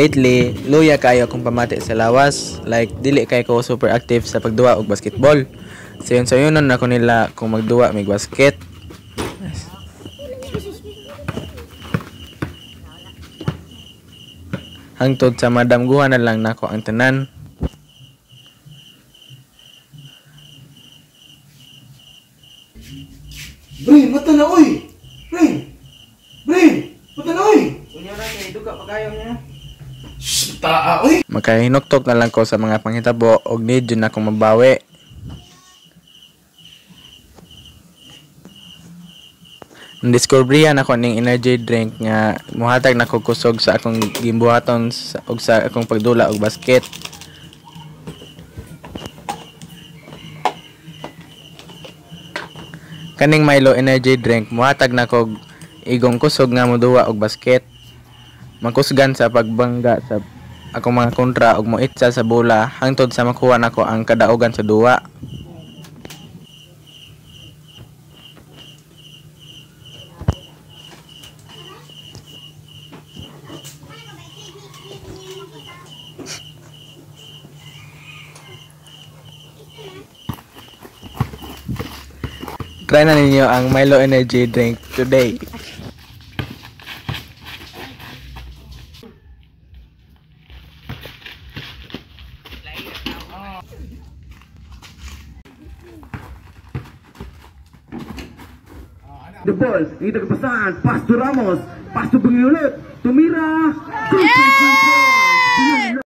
Lately, luya kayo akong pamati sa lawas. Like, dili kay ko super active sa pagduwa og basketball. Sayon-sayonon na ko nila kung magduwa mig basket. Hangtod sa madamguhan na lang nako ang tanan. Brain, mata na oy! Brain! Brain! Mata na oy! Unya ra kay duka pagayong niya. Shhh, taa oy! Makahinuktok na lang ko sa mga panghitabo og need yun akong mabawi. Discoveryan ako ning energy drink nga muhatag na ko kusog sa akong gimbuhaton og sa akong pagdula og basket. Kaning Milo energy drink muhatag na ko igong kusog nga moduwa og basket. Makusgan sa pagbangga sa akong mga kontra ug moitsa sa bola hangtod sa makuha nako ang kadaugan sa duwa. Try na ninyo ang Milo energy drink today. The ball, dito kepasan, pass to Ramos, pass to Bengiulit, tumira,